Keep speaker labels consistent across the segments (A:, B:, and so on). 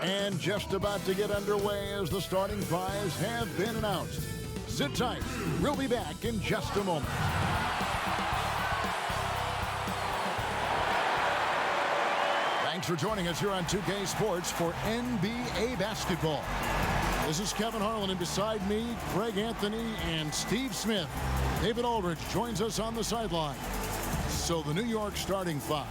A: And just about to get underway as the starting fives have been announced. Sit tight. We'll be back in just a moment. Thanks for joining us here on 2K Sports for NBA basketball. This is Kevin Harlan, and beside me, Greg Anthony and Steve Smith. David Aldridge joins us on the sideline. So the New York starting five.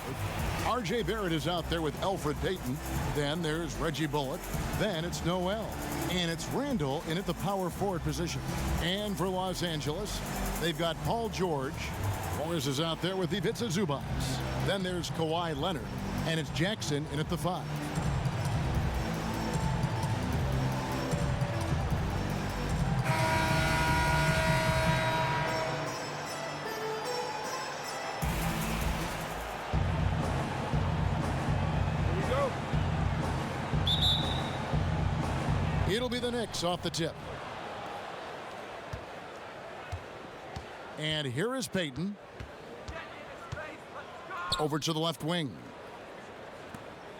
A: R.J. Barrett is out there with Elfrid Payton. Then there's Reggie Bullock. Then it's Noel. And it's Randall in at the power forward position. And for Los Angeles, they've got Paul George. Morris is out there with Ivica Zubac. Then there's Kawhi Leonard. And it's Jackson in at the five. It'll be the Knicks off the tip. And here is Payton. Over to the left wing.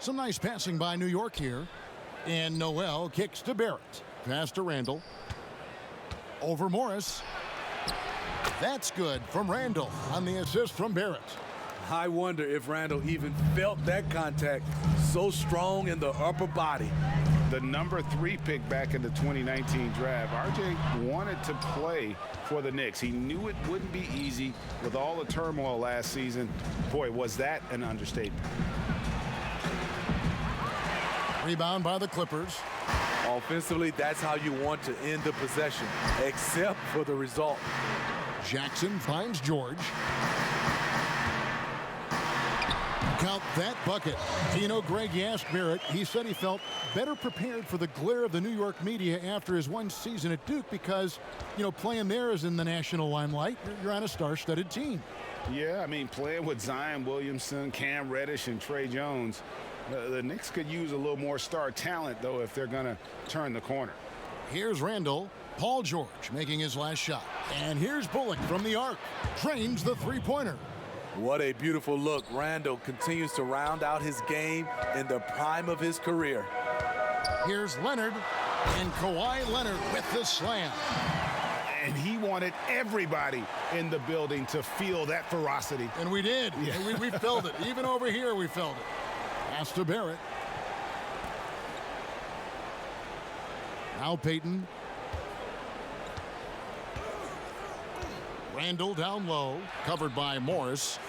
A: Some nice passing by New York here. And Noel kicks to Barrett. Pass to Randall. Over Morris. That's good from Randall on the assist from Barrett.
B: I wonder if Randall even felt that contact. So strong in the upper body.
C: The number 3 pick back in the 2019 draft. RJ wanted to play for the Knicks. He knew it wouldn't be easy with all the turmoil last season. Boy, was that an understatement.
A: Rebound by the Clippers.
B: Offensively, that's how you want to end the possession, except for the result.
A: Jackson finds George. Count that bucket. You know, Greg, you asked Barrett. He said he felt better prepared for the glare of the New York media after his one season at Duke because, you know, playing there is in the national limelight. You're on a star-studded team.
C: Yeah, I mean, playing with Zion Williamson, Cam Reddish, and Trey Jones, the Knicks could use a little more star talent, though, if they're going to turn the corner.
A: Here's Randall. Paul George making his last shot. And here's Bullock from the arc. Trains the three-pointer.
B: What a beautiful look. Randall continues to round out his game in the prime of his career.
A: Here's Leonard, and Kawhi Leonard with the slam.
C: And he wanted everybody in the building to feel that ferocity.
A: And we did. Yeah. We felt it. Even over here, we felt it. Pass to Barrett. Now Payton. Randall down low, covered by Morris.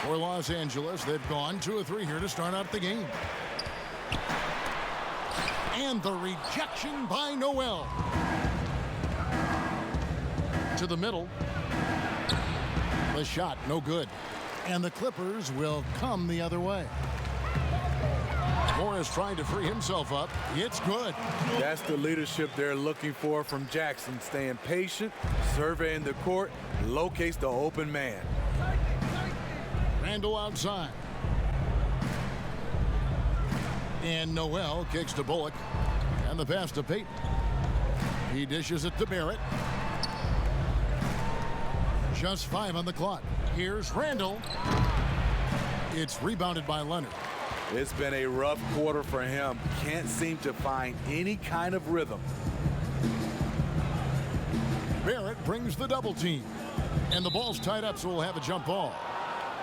A: For Los Angeles, they've gone 2 of 3 here to start out the game. And the rejection by Noel. To the middle. The shot, no good. And the Clippers will come the other way. Morris trying to free himself up. It's good.
B: That's the leadership they're looking for from Jackson. Staying patient, surveying the court, locates the open man.
A: Randall outside. And Noel kicks to Bullock. And the pass to Payton. He dishes it to Barrett. Just 5 on the clock. Here's Randall. It's rebounded by Leonard.
B: It's been a rough quarter for him. Can't seem to find any kind of rhythm.
A: Barrett brings the double team. And the ball's tied up, so we'll have a jump ball.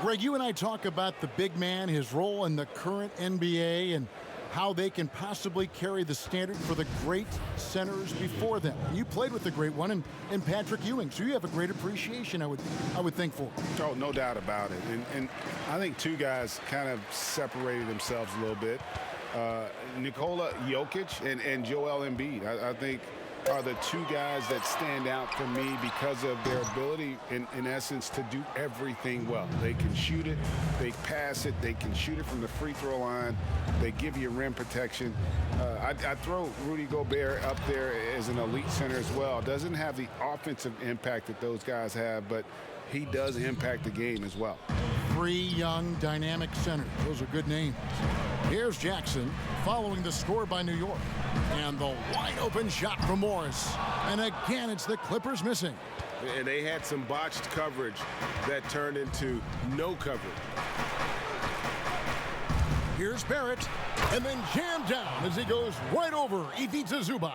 A: Greg, you and I talk about the big man, his role in the current NBA, and how they can possibly carry the standard for the great centers before them. You played with the great one and Patrick Ewing, so you have a great appreciation, I would think, for.
C: Oh, no doubt about it. And I think 2 guys kind of separated themselves a little bit. Nikola Jokic and Joel Embiid, I think, are the 2 guys that stand out for me because of their ability, in essence, to do everything well. They can shoot it, they pass it, they can shoot it from the free throw line, they give you rim protection. I throw Rudy Gobert up there as an elite center as well. Doesn't have the offensive impact that those guys have, but he does impact the game as well.
A: 3 young, dynamic centers. Those are good names. Here's Jackson following the score by New York. And the wide-open shot from Morris. And again, it's the Clippers missing.
C: And they had some botched coverage that turned into no coverage.
A: Here's Barrett, and then jammed down as he goes right over Ivica Zubas.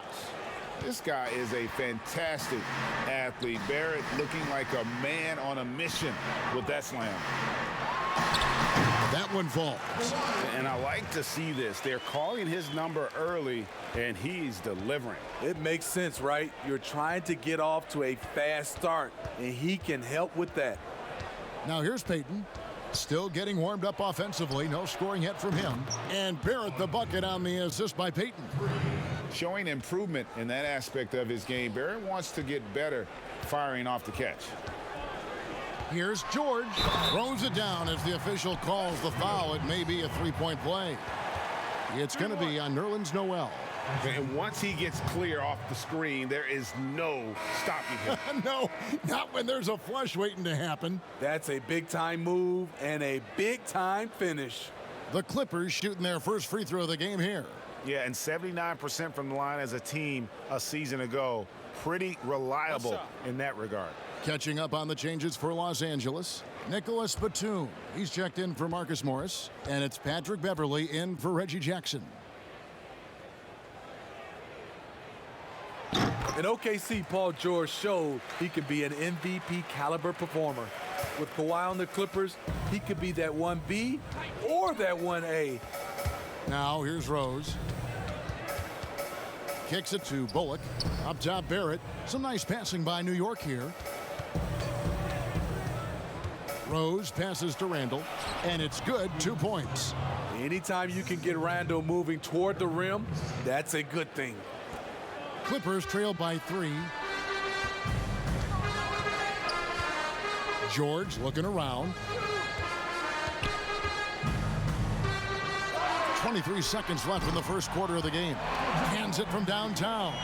C: This guy is a fantastic athlete. Barrett looking like a man on a mission with that slam.
A: That one falls.
C: And I like to see this. They're calling his number early, and he's delivering.
B: It makes sense, right? You're trying to get off to a fast start, and he can help with that.
A: Now here's Payton. Still getting warmed up offensively. No scoring yet from him. And Barrett the bucket on the assist by Payton.
C: Showing improvement in that aspect of his game. Barrett wants to get better firing off the catch.
A: Here's George. Throws it down as the official calls the foul. It may be a three-point play. It's going to be on Nerlens Noel.
C: And once he gets clear off the screen, there is no stopping him.
A: No, not when there's a flush waiting to happen.
B: That's a big-time move and a big-time finish.
A: The Clippers shooting their first free throw of the game here.
C: Yeah, and 79% from the line as a team a season ago. Pretty reliable in that regard.
A: Catching up on the changes for Los Angeles. Nicholas Batum. He's checked in for Marcus Morris. And it's Patrick Beverley in for Reggie Jackson.
B: In OKC, Paul George showed he could be an MVP caliber performer. With Kawhi on the Clippers, he could be that 1B or that 1A.
A: Now here's Rose. Kicks it to Bullock. Up top, Barrett. Some nice passing by New York here. Rose passes to Randall, and it's good. 2 points.
B: Anytime you can get Randall moving toward the rim, that's a good thing.
A: Clippers trail by 3. George looking around. 23 seconds left in the first quarter of the game. Hands it from downtown.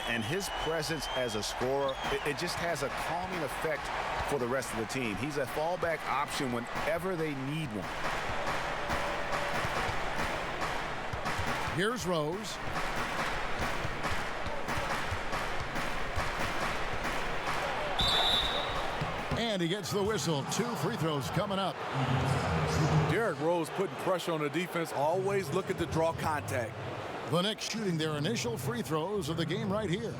C: And his presence as a scorer, it just has a calming effect for the rest of the team. He's a fallback option whenever they need one.
A: Here's Rose. And he gets the whistle. 2 free throws coming up.
B: Derrick Rose putting pressure on the defense, always looking to draw contact.
A: The Knicks shooting their initial free throws of the game right here.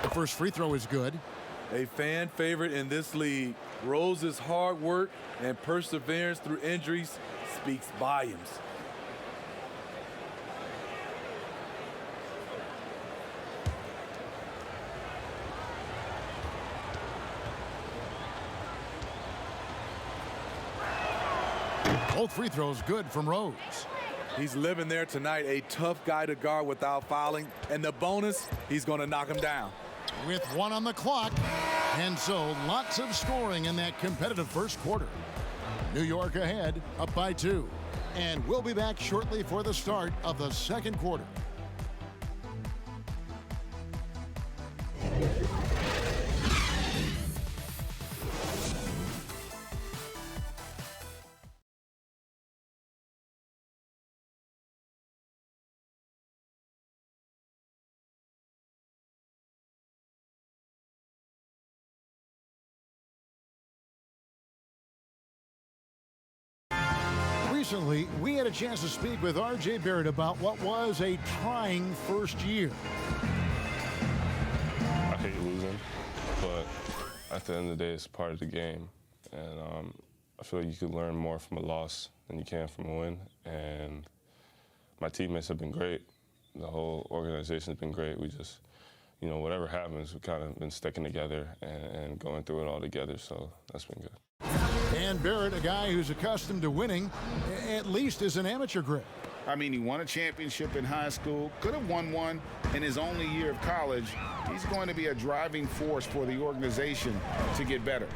A: The first free throw is good.
B: A fan favorite in this league. Rose's hard work and perseverance through injuries speaks volumes.
A: Both free throws good from Rose.
B: He's living there tonight, a tough guy to guard without fouling. And the bonus, he's going to knock him down.
A: With 1 on the clock. And so lots of scoring in that competitive first quarter. New York ahead, up by 2. And we'll be back shortly for the start of the second quarter. Recently, we had a chance to speak with R.J. Barrett about what was a trying first year.
D: I hate losing, but at the end of the day, it's part of the game. And I feel like you could learn more from a loss than you can from a win. And my teammates have been great. The whole organization has been great. We just, you know, whatever happens, we've kind of been sticking together and going through it all together, so that's been good.
A: And Barrett, a guy who's accustomed to winning, at least as an amateur grade.
C: I mean, he won a championship in high school, could have won one in his only year of college. He's going to be a driving force for the organization to get better.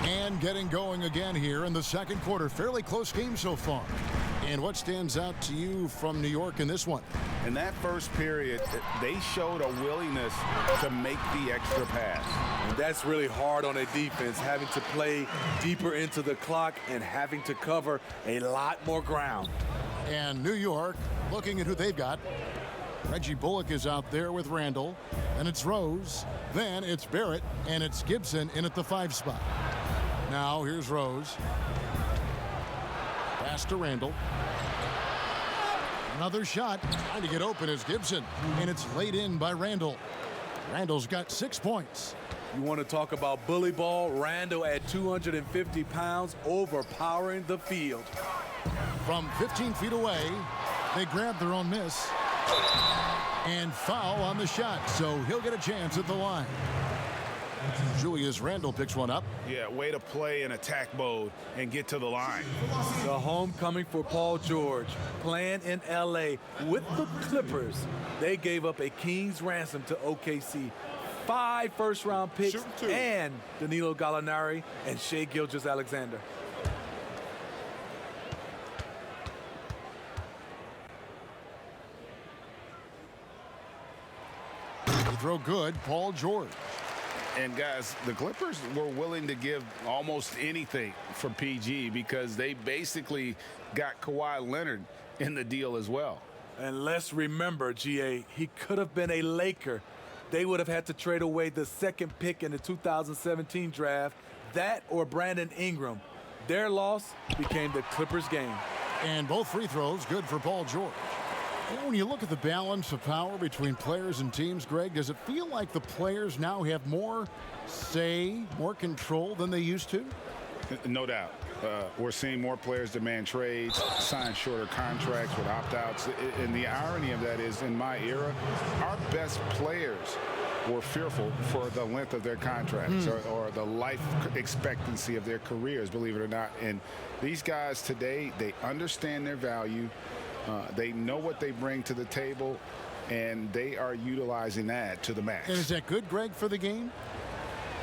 A: And getting going again here in the second quarter. Fairly close game so far. And what stands out to you from New York in this one?
C: In that first period, they showed a willingness to make the extra pass.
B: And that's really hard on a defense, having to play deeper into the clock and having to cover a lot more ground.
A: And New York, looking at who they've got. Reggie Bullock is out there with Randall. And it's Rose. Then it's Barrett. And it's Gibson in at the 5 spot. Now here's Rose. Pass to Randall. Another shot. Trying to get open is Gibson. And it's laid in by Randall. Randall's got 6 points.
B: You want to talk about bully ball? Randall at 250 pounds, overpowering the field.
A: From 15 feet away, they grab their own miss. And foul on the shot, so he'll get a chance at the line. Julius Randle picks one up.
C: Yeah, way to play in attack mode and get to the line.
B: The homecoming for Paul George, playing in L.A. with the Clippers. They gave up a king's ransom to OKC. 5 first-round picks and Danilo Gallinari and Shai Gilgeous-Alexander.
A: Throw good, Paul George.
C: And guys, the Clippers were willing to give almost anything for PG because they basically got Kawhi Leonard in the deal as well.
B: And let's remember, GA, he could have been a Laker. They would have had to trade away the 2nd pick in the 2017 draft, that or Brandon Ingram. Their loss became the Clippers' game.
A: And both free throws good for Paul George. You know, when you look at the balance of power between players and teams, Greg, does it feel like the players now have more say, more control than they used to?
C: No doubt. We're seeing more players demand trades, sign shorter contracts with opt-outs. And the irony of that is, in my era, our best players were fearful for the length of their contracts or the life expectancy of their careers, believe it or not. And these guys today, they understand their value. They know what they bring to the table, and they are utilizing that to the max.
A: And is that good, Greg, for the game?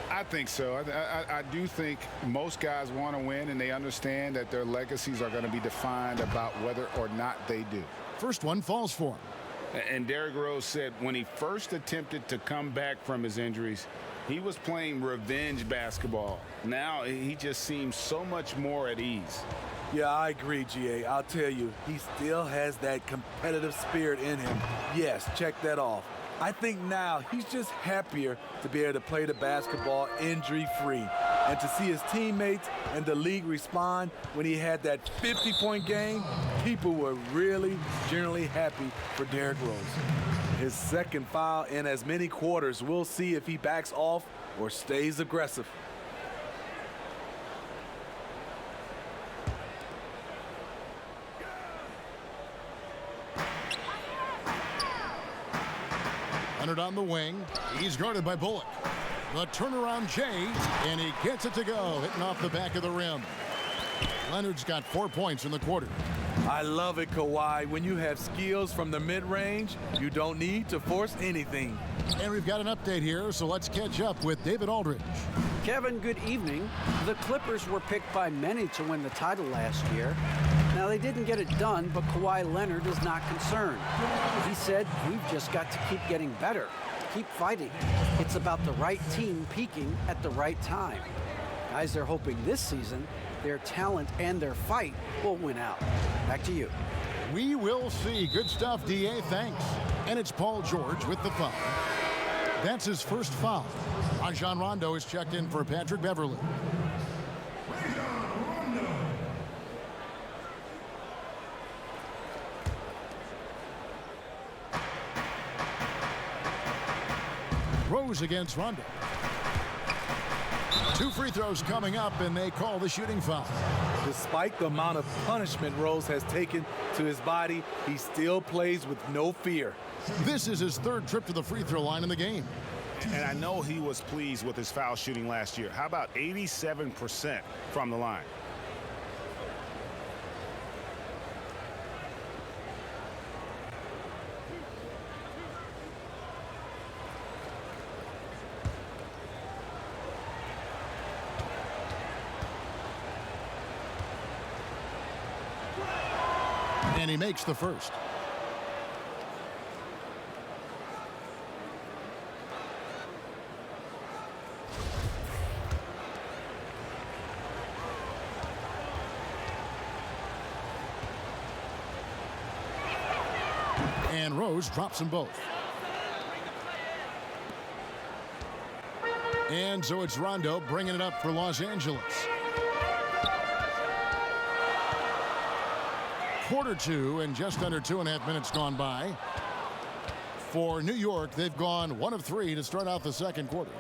C: I think so. I do think most guys want to win, and they understand that their legacies are going to be defined about whether or not they do.
A: First one falls for him.
C: And Derrick Rose said when he first attempted to come back from his injuries, he was playing revenge basketball. Now he just seems so much more at ease.
B: Yeah, I agree, GA. I'll tell you, he still has that competitive spirit in him. Yes, check that off. I think now he's just happier to be able to play the basketball injury-free and to see his teammates and the league respond when he had that 50-point game. People were really generally happy for Derrick Rose. His 2nd foul in as many quarters. We'll see if he backs off or stays aggressive.
A: Leonard on the wing. He's guarded by Bullock. The turnaround Jay, and he gets it to go, hitting off the back of the rim. Leonard's got 4 points in the quarter.
B: I love it, Kawhi. When you have skills from the mid-range, you don't need to force anything.
A: And we've got an update here, so let's catch up with David Aldridge.
E: Kevin, good evening. The Clippers were picked by many to win the title last year. Now, they didn't get it done, but Kawhi Leonard is not concerned. He said, "We've just got to keep getting better, keep fighting. It's about the right team peaking at the right time." Guys, they're hoping this season their talent and their fight will win out. Back to you.
A: We will see. Good stuff, DA. Thanks. And it's Paul George with the foul. That's his first foul. Rajon Rondo is checked in for Patrick Beverley. Rose against Rondo. 2 free throws coming up, and they call the shooting foul.
B: Despite the amount of punishment Rose has taken to his body, he still plays with no fear.
A: This is his 3rd trip to the free throw line in the game.
C: And I know he was pleased with his foul shooting last year. How about 87% from the line?
A: And he makes the first. And Rose drops them both. And so it's Rondo bringing it up for Los Angeles. Quarter two and just under 2.5 minutes gone by. For New York, they've gone 1 of 3 to start out the second quarter.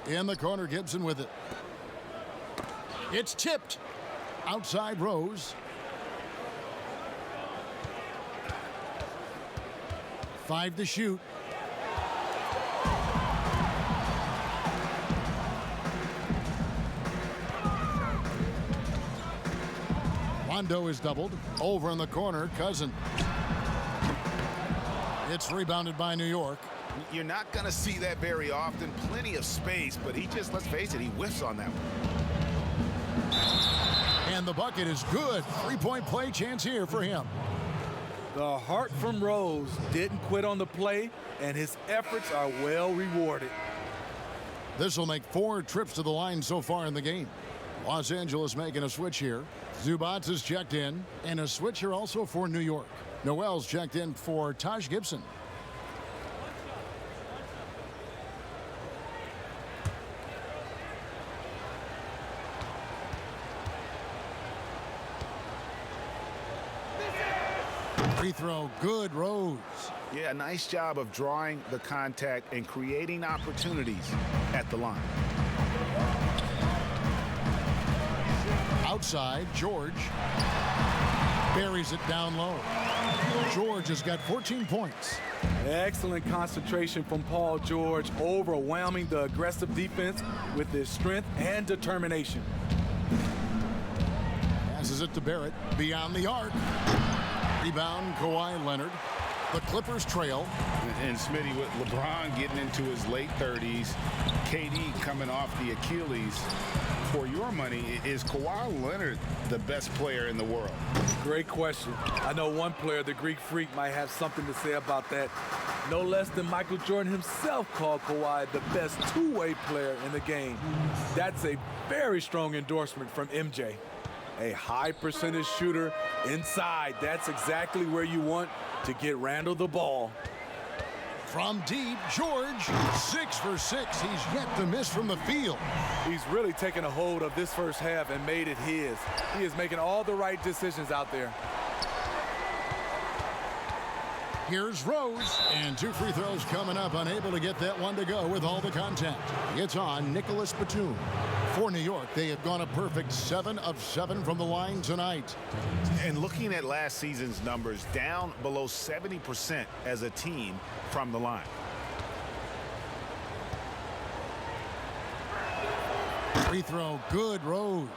A: In the corner, Gibson with it. It's tipped. Outside Rose. 5 to shoot. Rondo is doubled. Over in the corner, Cousin. It's rebounded by New York.
C: You're not going to see that very often. Plenty of space, but he just, let's face it, he whiffs on that one.
A: And the bucket is good. 3-point play chance here for him.
B: The heart from Rose didn't quit on the play, and his efforts are well rewarded.
A: This will make 4 trips to the line so far in the game. Los Angeles making a switch here. Zubac is checked in, and a switch here also for New York. Noel's checked in for Taj Gibson. Free throw, good, Rose.
C: Yeah, nice job of drawing the contact and creating opportunities at the line.
A: Outside, George buries it down low. George has got 14 points.
B: Excellent concentration from Paul George, overwhelming the aggressive defense with his strength and determination.
A: Passes it to Barrett, beyond the arc. Rebound, Kawhi Leonard. The Clippers trail.
C: And Smitty, with LeBron getting into his late 30s, KD coming off the Achilles, for your money, is Kawhi Leonard the best player in the world?
B: Great question. I know one player, the Greek Freak, might have something to say about that. No less than Michael Jordan himself called Kawhi the best two-way player in the game. That's a very strong endorsement from MJ. A high percentage shooter inside. That's exactly where you want to get Randall the ball.
A: From deep, George, 6 for 6. He's yet to miss from the field.
B: He's really taken a hold of this first half and made it his. He is making all the right decisions out there.
A: Here's Rose, and 2 free throws coming up, unable to get that one to go with all the contact. It's on Nicholas Batum. For New York, they have gone a perfect 7 of 7 from the line tonight.
C: And looking at last season's numbers, down below 70% as a team from the line.
A: Free throw, good, Rose.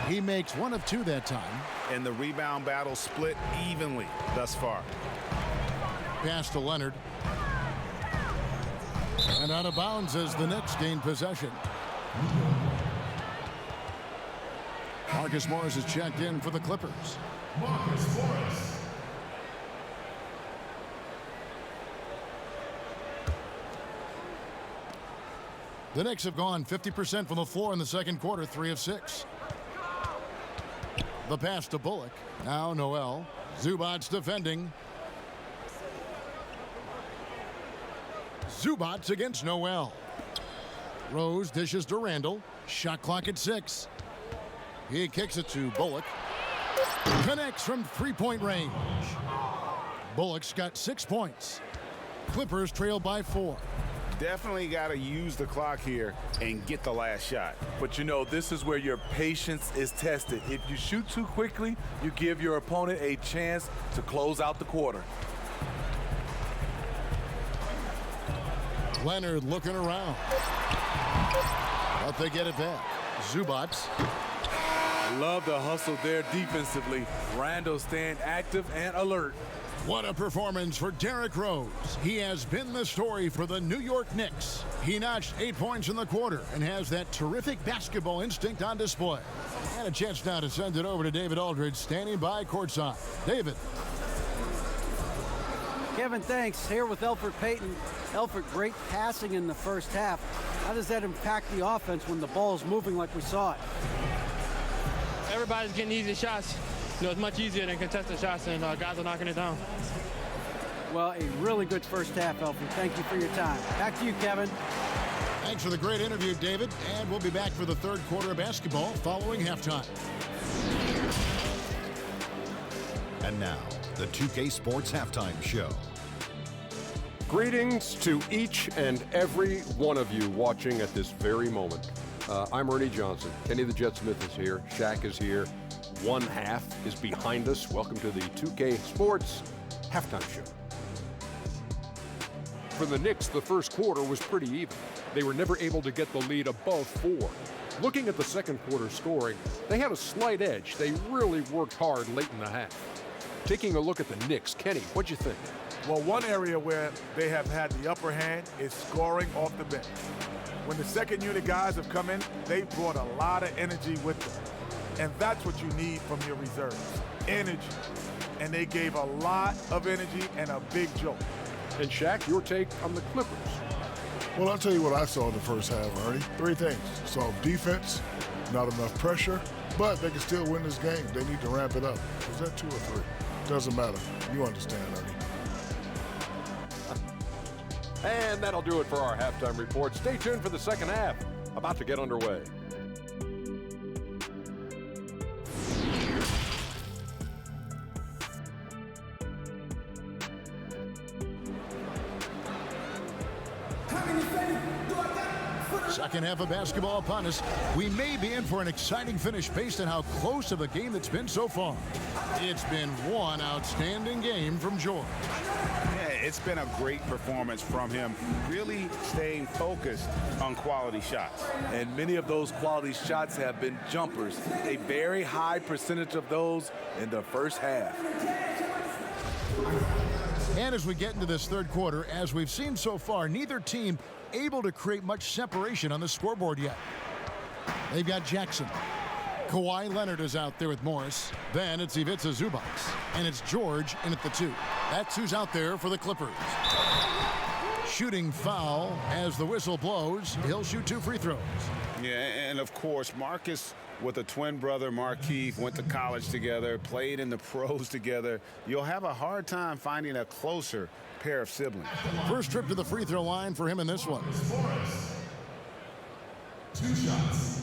A: He makes 1 of 2 that time.
C: And the rebound battle split evenly thus far.
A: Pass to Leonard. And out of bounds as the Knicks gain possession. Marcus Morris is checked in for the Clippers.
F: Marcus Morris.
A: The Knicks have gone 50% from the floor in the second quarter, 3 of 6. The pass to Bullock. Now Noel. Zubac defending. Zubac against Noel. Rose dishes to Randall. Shot clock at 6. He kicks it to Bullock. Connects from 3-point range. Bullock's got 6 points. Clippers trail by 4.
C: Definitely got to use the clock here and get the last shot.
B: But you know, this is where your patience is tested. If you shoot too quickly, you give your opponent a chance to close out the quarter.
A: Leonard looking around. But they get it back. Zubac.
B: Love the hustle there defensively. Randle staying active and alert.
A: What a performance for Derrick Rose. He has been the story for the New York Knicks. He notched 8 points in the quarter and has that terrific basketball instinct on display. And a chance now to send it over to David Aldridge, standing by courtside. David.
E: Kevin, thanks. Here with Elfrid Payton. Elfrid, great passing in the first half. How does that impact the offense when the ball's moving like we saw it?
G: Everybody's getting easy shots. You know, it's much easier than contested shots, and guys are knocking it down.
E: Well, a really good first half, Elfrid. Thank you for your time. Back to you, Kevin.
A: Thanks for the great interview, David. And we'll be back for the third quarter of basketball following halftime.
H: And now, the 2K Sports Halftime Show.
I: Greetings to each and every one of you watching at this very moment. I'm Ernie Johnson. Kenny the Jet Smith is here. Shaq is here. One half is behind us. Welcome to the 2K Sports Halftime Show. For the Knicks, the first quarter was pretty even. They were never able to get the lead above 4. Looking at the second quarter scoring, they had a slight edge. They really worked hard late in the half. Taking a look at the Knicks, Kenny, what'd you think?
F: Well, one area where they have had the upper hand is scoring off the bench. When the second unit guys have come in, they've brought a lot of energy with them. And that's what you need from your reserves, energy. And they gave a lot of energy and a big jolt.
I: And Shaq, your take on the Clippers?
J: Well, I'll tell you what I saw in the first half, Ernie. 3 things. Saw defense, not enough pressure, but they can still win this game. They need to ramp it up. Was that 2 or 3? Doesn't matter. You understand, Ernie.
I: And that'll do it for our halftime report. Stay tuned for the second half. About to get underway.
A: Second half of basketball upon us. We may be in for an exciting finish based on how close of a game it's been so far. It's been one outstanding game from George.
C: Yeah, it's been a great performance from him, really staying focused on quality shots.
B: And many of those quality shots have been jumpers. A very high percentage of those in the first half.
A: And as we get into this third quarter, as we've seen so far, neither team able to create much separation on the scoreboard yet. They've got Jackson. Kawhi Leonard is out there with Morris. Then it's Ivica Zubac. And it's George in at the 2. That's who's out there for the Clippers. Shooting foul as the whistle blows. He'll shoot 2 free throws.
C: Yeah, and of course, Marcus with a twin brother, Markieff, went to college together, played in the pros together. You'll have a hard time finding a closer pair of siblings.
A: First trip to the free throw line for him in this one.
F: 2 shots.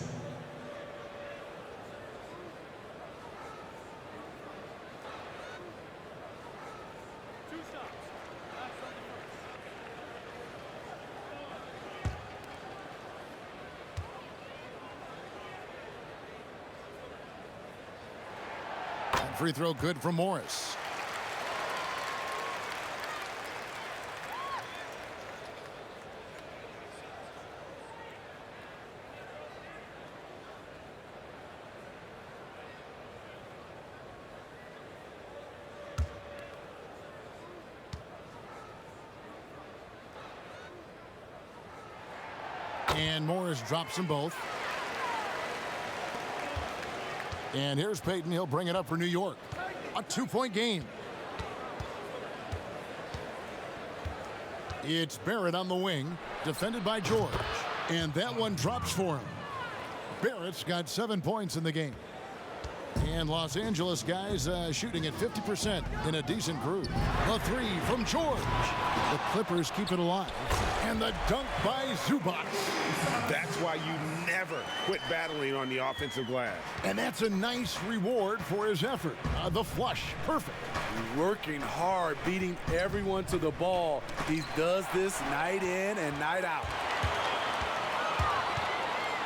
A: And free throw good from Morris. And Morris drops them both. And here's Payton. He'll bring it up for New York. A 2-point game. It's Barrett on the wing, defended by George. And that one drops for him. Barrett's got 7 points in the game. And Los Angeles guys shooting at 50% in a decent group. A 3 from George. The Clippers keep it alive. And the dunk by Zubac.
C: That's why you never quit battling on the offensive glass.
A: And that's a nice reward for his effort. The flush, perfect.
B: Working hard, beating everyone to the ball. He does this night in and night out.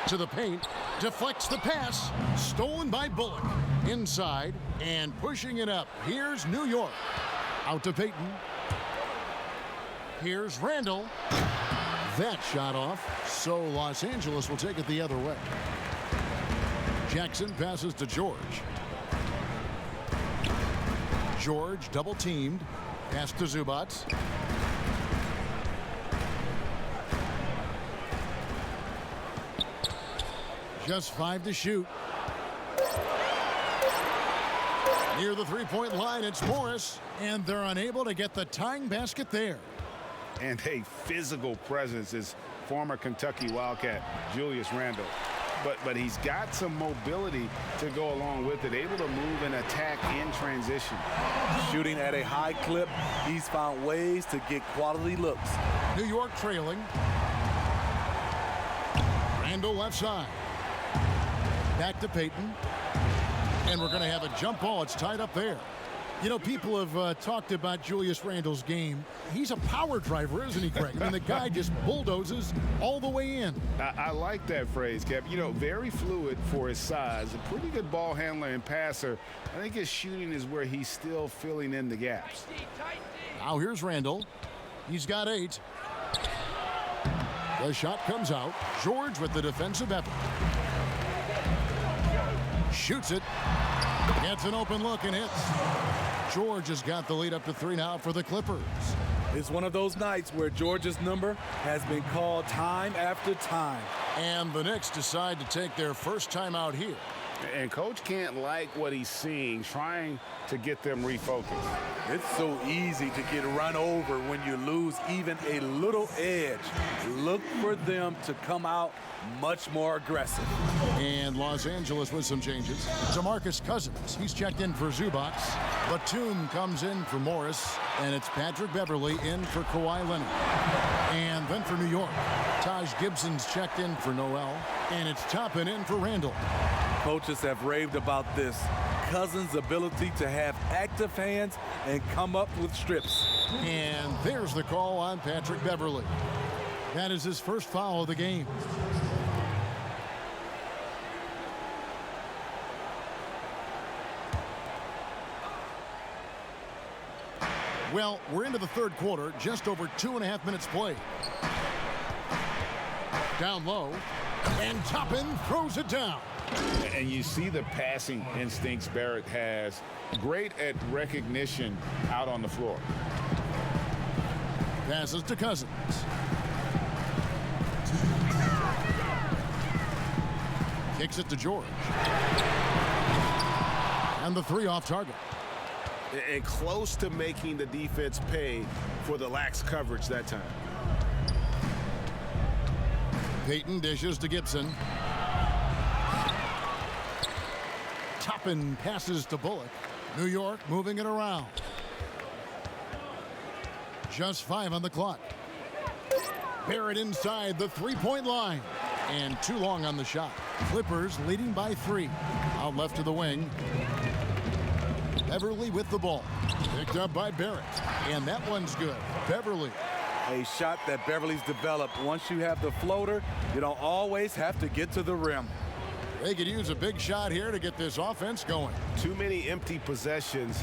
A: To the paint, deflects the pass, stolen by Bullock. Inside and pushing it up. Here's New York. Out to Payton. Here's Randle. That shot off, so Los Angeles will take it the other way. Jackson passes to George. George double teamed. Pass to Zubac. Just 5 to shoot. Near the three-point line, it's Morris, and they're unable to get the tying basket there.
C: And a physical presence is former Kentucky Wildcat Julius Randle. But he's got some mobility to go along with it, able to move and attack in transition.
B: Shooting at a high clip, he's found ways to get quality looks.
A: New York trailing. Randle left side. Back to Payton. And we're going to have a jump ball. It's tied up there. You know, people have talked about Julius Randle's game. He's a power driver, isn't he, Greg? I mean, the guy just bulldozes all the way in.
C: I like that phrase, Kev. You know, very fluid for his size. A pretty good ball handler and passer. I think his shooting is where he's still filling in the gaps.
A: Now here's Randle. He's got 8. The shot comes out. George with the defensive effort. Shoots it. Gets an open look and hits. George has got the lead up to 3 now for the Clippers.
B: It's one of those nights where George's number has been called time after time.
A: And the Knicks decide to take their first time out here.
C: And Coach can't like what he's seeing, trying to get them refocused.
B: It's so easy to get run over when you lose even a little edge. Look for them to come out much more aggressive.
A: And Los Angeles with some changes. DeMarcus Cousins, he's checked in for Zubac. Rtomb comes in for Morris. And it's Patrick Beverley in for Kawhi Leonard. And then for New York, Taj Gibson's checked in for Noel. And it's Toppin in for Randle.
B: Coaches have raved about this. Cousins' ability to have active hands and come up with strips.
A: And there's the call on Patrick Beverley. That is his first foul of the game. Well, we're into the third quarter, just over 2.5 minutes played. Down low, and Toppin throws it down.
C: And you see the passing instincts Barrett has. Great at recognition out on the floor.
A: Passes to Cousins. Kicks it to George. And the 3 off target.
K: And close to making the defense pay for the lax coverage that time.
A: Payton dishes to Gibson. Toppin passes to Bullock. New York moving it around. Just 5 on the clock. Barrett inside the 3-point line. And too long on the shot. Clippers leading by 3. Out left to the wing. Beverley with the ball. Picked up by Barrett. And that one's good. Beverley.
B: A shot that Beverly's developed. Once you have the floater, you don't always have to get to the rim.
A: They could use a big shot here to get this offense going.
K: Too many empty possessions.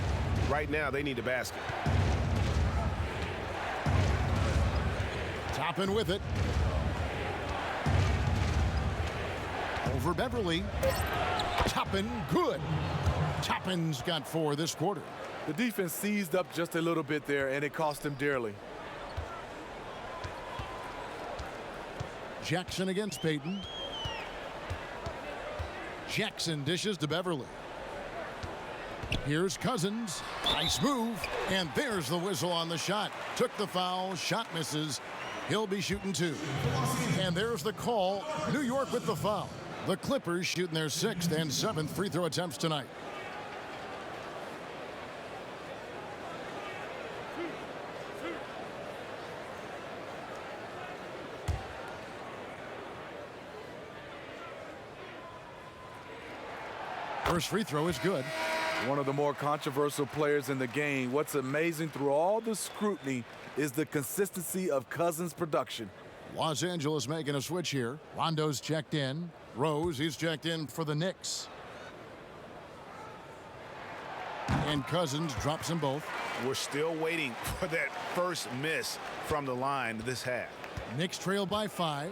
K: Right now, they need a basket.
A: Toppin with it. Over Beverley. Toppin good. Toppin's got 4 this quarter.
B: The defense seized up just a little bit there, and it cost him dearly.
A: Jackson against Payton. Jackson dishes to Beverley. Here's Cousins. Nice move. And there's the whistle on the shot. Took the foul. Shot misses. He'll be shooting 2. And there's the call. New York with the foul. The Clippers shooting their 6th and 7th free throw attempts tonight. First free throw is good.
B: One of the more controversial players in the game. What's amazing through all the scrutiny is the consistency of Cousins' production.
A: Los Angeles making a switch here. Rondo's checked in. Rose, he's checked in for the Knicks. And Cousins drops them both.
C: We're still waiting for that first miss from the line this half.
A: Knicks trail by 5.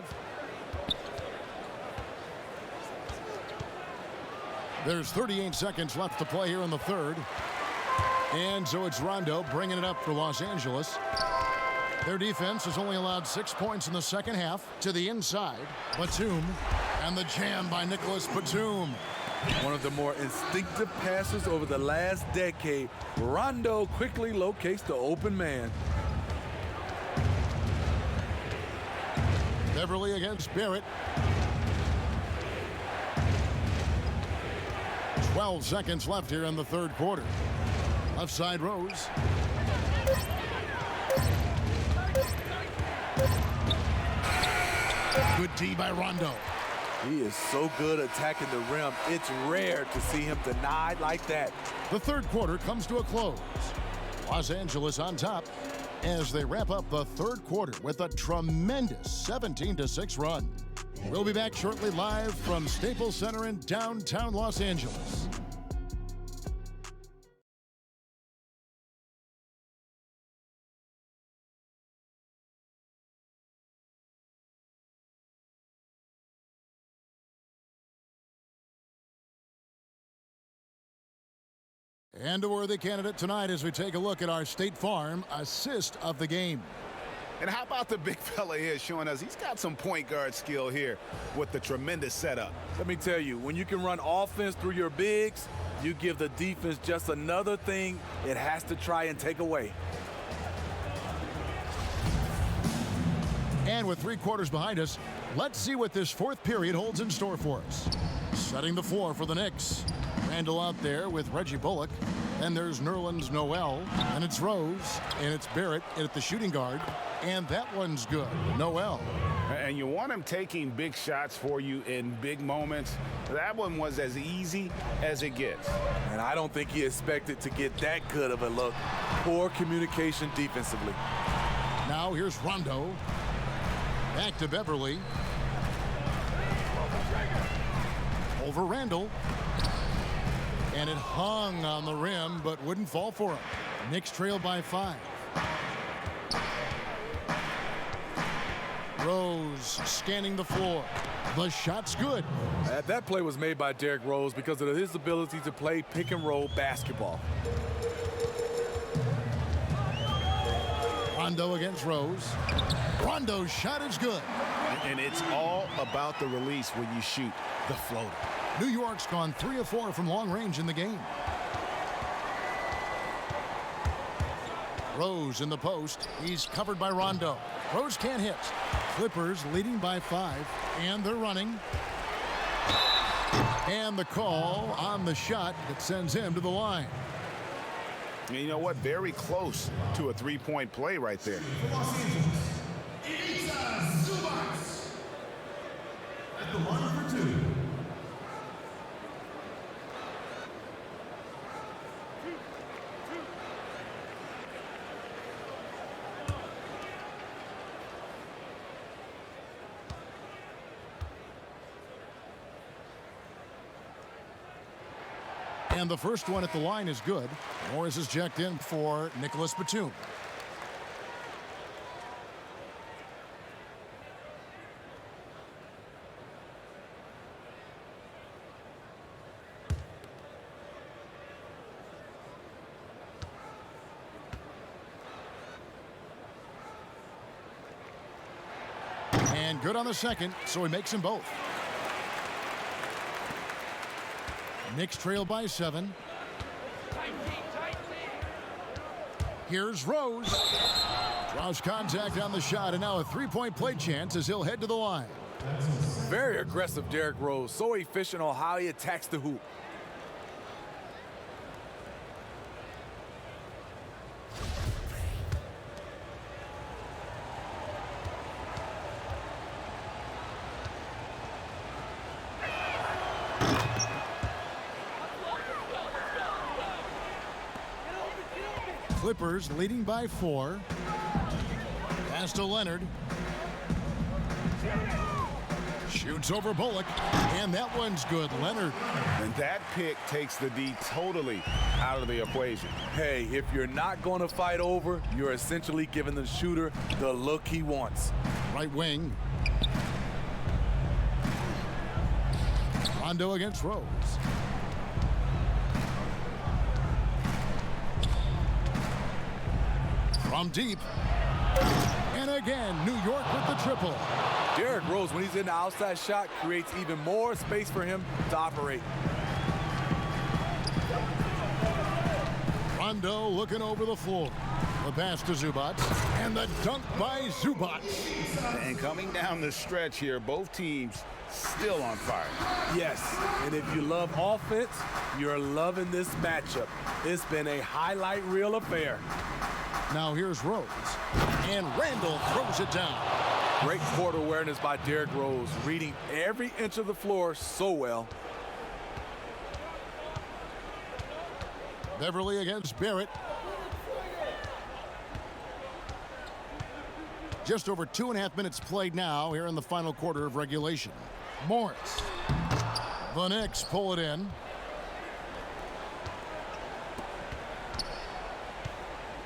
A: There's 38 seconds left to play here in the third. And so it's Rtomb bringing it up for Los Angeles. Their defense has only allowed 6 points in the second half. To the inside, Rtomb, and the jam by Nicholas Rtomb.
B: One of the more instinctive passes over the last decade. Rtomb quickly locates the open man.
A: Beverly against Barrett. 12 seconds left here in the third quarter. Left side Rose. Good D by Rtomb.
B: He is so good attacking the rim. It's rare to see him denied like that.
A: The third quarter comes to a close. Los Angeles on top as they wrap up the third quarter with a tremendous 17-6 run. We'll be back shortly live from Staples Center in downtown Los Angeles. And a worthy candidate tonight as we take a look at our State Farm assist of the game.
C: And how about the big fella here showing us he's got some point guard skill here with the tremendous setup.
B: Let me tell you, when you can run offense through your bigs, you give the defense just another thing it has to try and take away.
A: And with 3 quarters behind us, let's see what this fourth period holds in store for us. Setting the floor for the Knicks. Randall out there with Reggie Bullock. And there's Nerlens Noel. And it's Rose. And it's Barrett at the shooting guard. And that one's good. Noel.
C: And you want him taking big shots for you in big moments. That one was as easy as it gets.
B: And I don't think he expected to get that good of a look. Poor communication defensively.
A: Now here's Rtomb. Back to Beverly. Over Randall. And it hung on the rim, but wouldn't fall for him. Knicks trail by 5. Rose scanning the floor. The shot's good.
B: That play was made by Derrick Rose because of his ability to play pick and roll basketball.
A: Rtomb against Rose. Rondo's shot is good.
C: And it's all about the release when you shoot the floater.
A: New York's gone 3 of 4 from long range in the game. Rose in the post. He's covered by Rtomb. Rose can't hit. Clippers leading by 5, and they're running. And the call on the shot that sends him to the line.
C: And you know what? Very close to a three-point play right there.
L: At the line for 2.
A: And the first one at the line is good. Morris is checked in for Nicholas Rtomb. And good on the second, so he makes them both. Knicks trail by 7. Here's Rose. Draws contact on the shot, and now a 3-point play chance as he'll head to the line.
B: Very aggressive Derrick Rose. So efficient on how he attacks the hoop.
A: Clippers leading by 4. Pass to Leonard. Shoots over Bullock, and that one's good. Leonard.
C: And that pick takes the D totally out of the equation.
B: Hey, if you're not going to fight over, you're essentially giving the shooter the look he wants.
A: Right wing. Rtomb against Rose. From deep. And again, New York with the triple.
B: Derrick Rose, when he's in the outside shot, creates even more space for him to operate.
A: Rondo looking over the floor. The pass to Zubac, and the dunk by Zubac.
C: And coming down the stretch here, both teams still on fire.
B: Yes, and if you love offense, you're loving this matchup. It's been a highlight reel affair.
A: Now here's Rose, and Randall throws it down.
B: Great court awareness by Derrick Rose, reading every inch of the floor so well.
A: Beverly against Barrett. Just over 2.5 minutes played now here in the final quarter of regulation. Morris. The Knicks pull it in.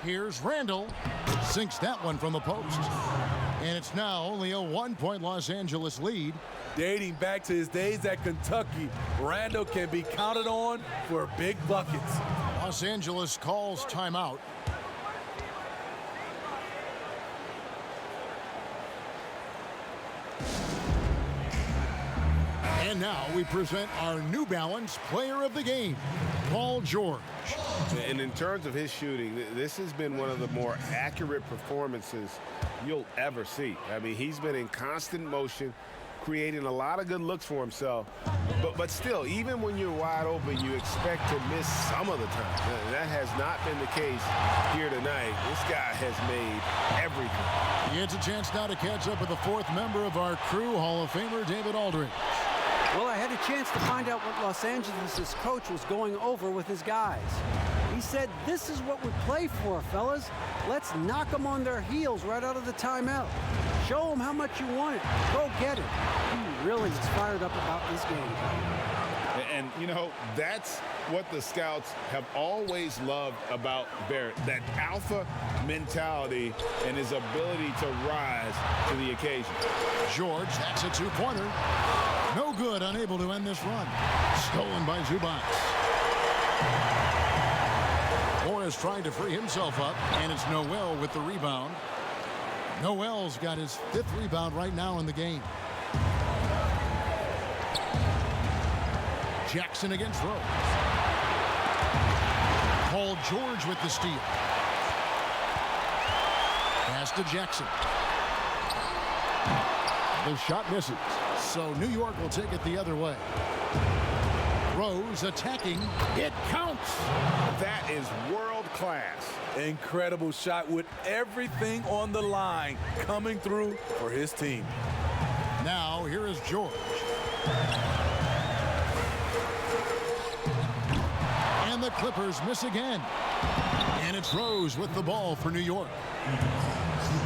A: Here's Randall. Sinks that one from the post. And it's now only a 1-point Los Angeles lead.
B: Dating back to his days at Kentucky, Randall can be counted on for big buckets.
A: Los Angeles calls timeout. And now we present our New Balance Player of the Game, Paul George.
C: And in terms of his shooting, this has been one of the more accurate performances you'll ever see. I mean, he's been in constant motion, creating a lot of good looks for himself. But still, even when you're wide open, you expect to miss some of the time. That has not been the case here tonight. This guy has made everything.
A: He gets a chance now to catch up with the fourth member of our crew, Hall of Famer David Aldridge.
E: Well, I had a chance to find out what Los Angeles' coach was going over with his guys. He said, this is what we play for, fellas. Let's knock them on their heels right out of the timeout. Show them how much you want it. Go get it. He really is fired up about this game.
C: And, you know, that's what the scouts have always loved about Barrett, that alpha mentality and his ability to rise to the occasion.
A: George, that's a two-pointer. No good, unable to end this run. Stolen by Zubac. Morris trying to free himself up, and it's Noel with the rebound. Noel's got his 5th rebound right now in the game. Jackson against Rose. Paul George with the steal. Pass to Jackson. The shot misses. So New York will take it the other way. Rose attacking. It counts.
C: That is world class.
B: Incredible shot with everything on the line coming through for his team.
A: Now here is George. And the Clippers miss again. And it's Rose with the ball for New York.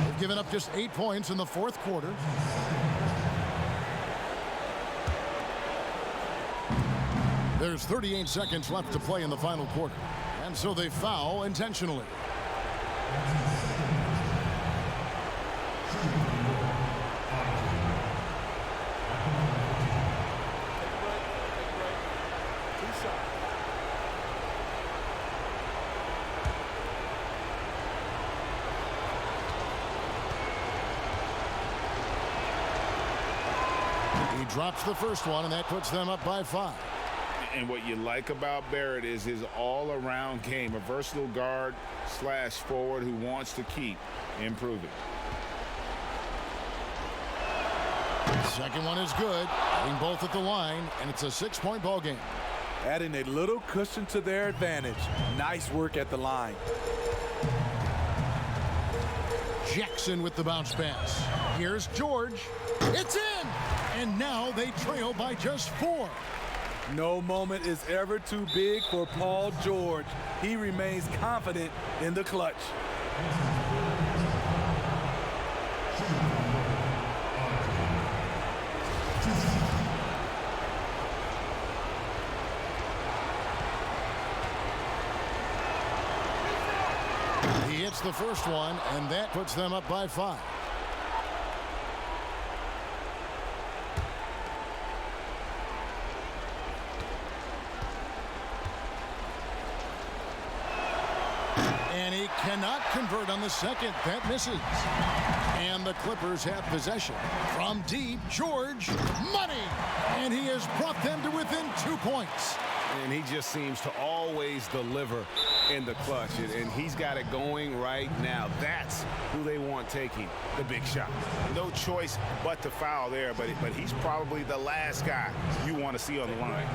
A: They've given up just 8 points in the fourth quarter. There's 38 seconds left to play in the final quarter. And so they foul intentionally. He drops the first one, and that puts them up by 5.
C: And what you like about Barrett is his all-around game, a versatile guard / forward who wants to keep improving.
A: Second one is good. Hitting both at the line, and it's a 6-point ball game.
B: Adding a little cushion to their advantage. Nice work at the line.
A: Jackson with the bounce pass. Here's George. It's in! And now they trail by just 4.
B: No moment is ever too big for Paul George. He remains confident in the clutch.
A: He hits the first one, and that puts them up by 5. And he cannot convert on the second. That misses. And the Clippers have possession. From deep, George, money! And he has brought them to within 2 points.
K: And he just seems to always deliver in the clutch. And he's got it going right now. That's who they want taking the big shot. No choice but to foul there, but he's probably the last guy you want to see on the line.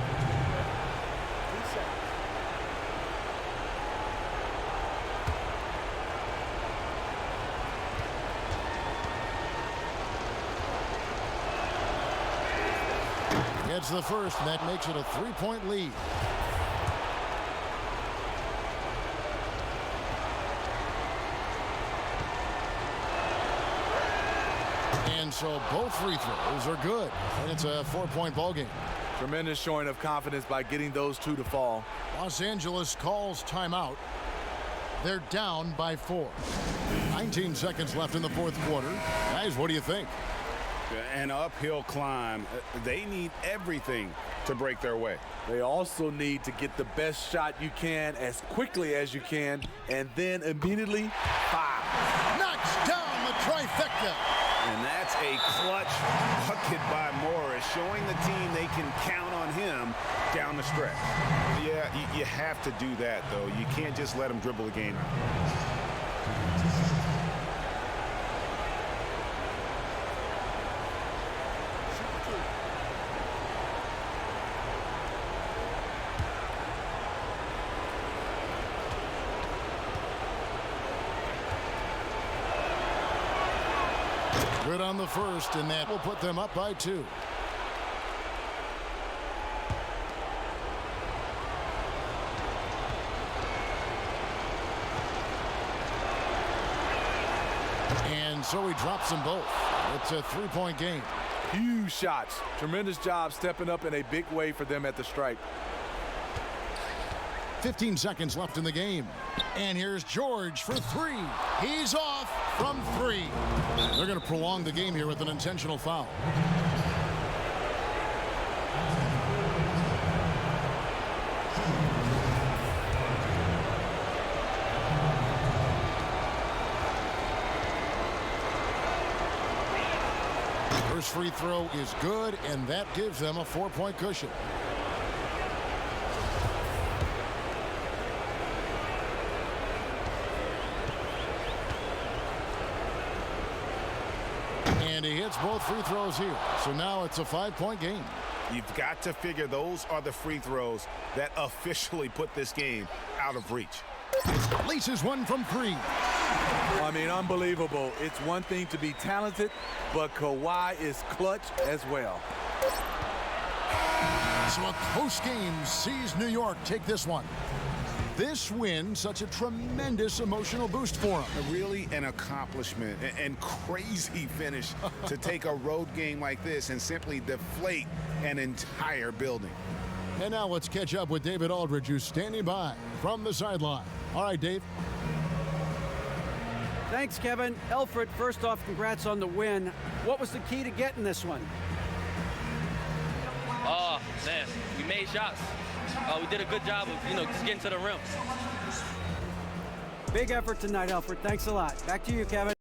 A: Gets the first, and that makes it a 3-point lead. And so both free throws are good, and it's a 4-point ball game.
B: Tremendous showing of confidence by getting those two to fall.
A: Los Angeles calls timeout. They're down by 4. 19 seconds left in the fourth quarter. Guys, what do you think?
K: An uphill climb. They need everything to break their way.
B: They also need to get the best shot you can as quickly as you can, and then immediately foul.
A: Knocks down the trifecta.
K: And that's a clutch bucket by Morris, showing the team they can count on him down the stretch. Yeah, you have to do that, though. You can't just let him dribble the game out.
A: Good on the first, and that will put them up by 2. And so he drops them both. It's a 3-point game.
B: Huge shots. Tremendous job stepping up in a big way for them at the stripe.
A: 15 seconds left in the game. And here's George for 3. He's off from 3. They're going to prolong the game here with an intentional foul. First free throw is good, and that gives them a 4-point cushion. And he hits both free throws here. So now it's a 5-point game.
K: You've got to figure those are the free throws that officially put this game out of reach.
A: Laces one from 3.
B: I mean, unbelievable. It's one thing to be talented, but Kawhi is clutch as well.
A: So a close game sees New York take this one. This win, such a tremendous emotional boost for them.
K: Really an accomplishment and crazy finish to take a road game like this and simply deflate an entire building.
A: And now let's catch up with David Aldridge, who's standing by from the sideline. All right, Dave.
E: Thanks, Kevin. Elfrid, first off, congrats on the win. What was the key to getting this one?
M: Oh, man, we made shots. We did a good job of, just getting to the rim.
E: Big effort tonight, Elfrid. Thanks a lot. Back to you, Kevin.